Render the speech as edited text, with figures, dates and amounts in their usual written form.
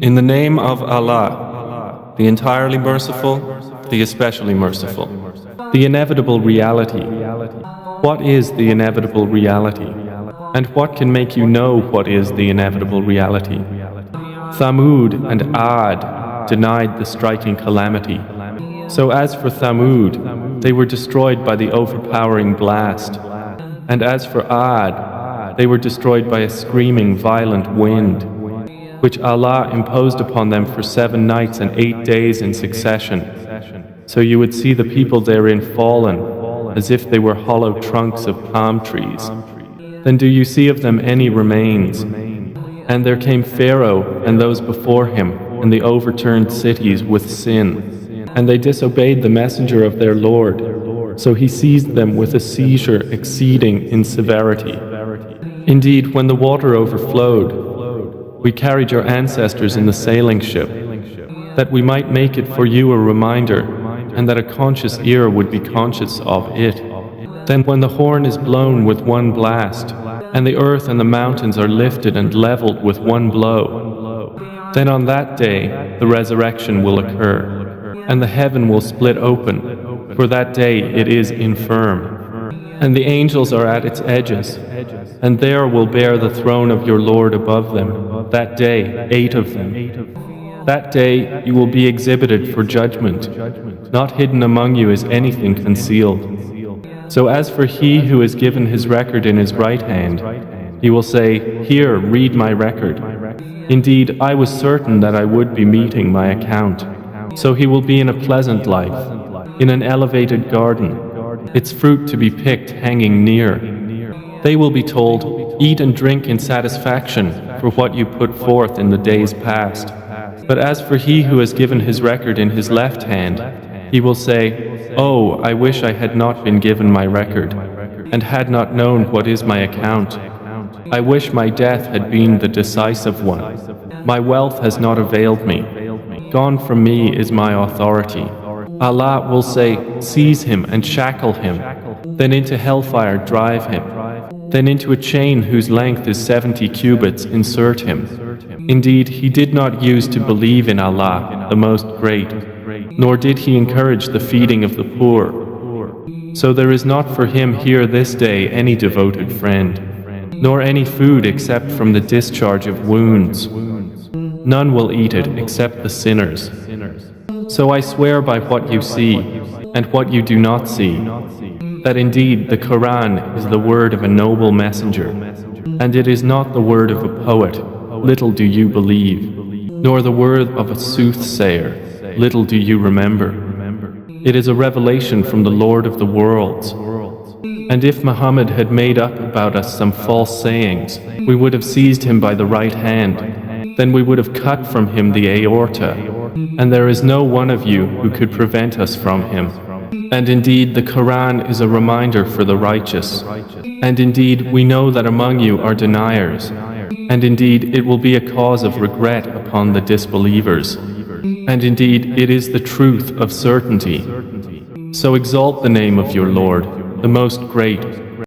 In the name of Allah, the entirely merciful, the especially merciful. The inevitable reality. What is the inevitable reality? And what can make you know what is the inevitable reality? Thamud and Ad denied the striking calamity. So as for Thamud, they were destroyed by the overpowering blast. And as for Ad, they were destroyed by a screaming violent wind, which Allah imposed upon them for 7 nights and 8 days in succession. So you would see the people therein fallen, as if they were hollow trunks of palm trees. Then do you see of them any remains? And there came Pharaoh and those before him, and the overturned cities with sin. And they disobeyed the messenger of their Lord, so he seized them with a seizure exceeding in severity. Indeed, when the water overflowed, we carried your ancestors in the sailing ship, that we might make it for you a reminder, and that a conscious ear would be conscious of it. Then when the horn is blown with one blast, and the earth and the mountains are lifted and leveled with one blow, then on that day the resurrection will occur, and the heaven will split open, for that day it is infirm. And the angels are at its edges, and there will bear the throne of your Lord above them, that day 8 of them. That day you will be exhibited for judgment. Not hidden among you is anything concealed. So as for he who is given his record in his right hand, he will say, "Here, read my record. Indeed, I was certain that I would be meeting my account." So he will be in a pleasant life, in an elevated garden, its fruit to be picked hanging near. They will be told, "Eat and drink in satisfaction for what you put forth in the days past." But as for he who has given his record in his left hand, he will say, "Oh, I wish I had not been given my record, and had not known what is my account. I wish my death had been the decisive one. My wealth has not availed me. Gone from me is my authority." Allah will say, "Seize him and shackle him, then into hellfire drive him. Then into a chain whose length is 70 cubits insert him. Indeed, he did not use to believe in Allah, the Most Great, nor did he encourage the feeding of the poor. So there is not for him here this day any devoted friend, nor any food except from the discharge of wounds. None will eat it except the sinners. So I swear by what you see and what you do not see, that indeed the Quran is the word of a noble messenger, and it is not the word of a poet, little do you believe, nor the word of a soothsayer, little do you remember. It is a revelation from the Lord of the worlds. And if Muhammad had made up about us some false sayings, we would have seized him by the right hand, then we would have cut from him the aorta, and there is no one of you who could prevent us from him. And indeed the Quran is a reminder for the righteous. And indeed we know that among you are deniers. And indeed it will be a cause of regret upon the disbelievers. And indeed it is the truth of certainty. So exalt the name of your Lord, the Most Great,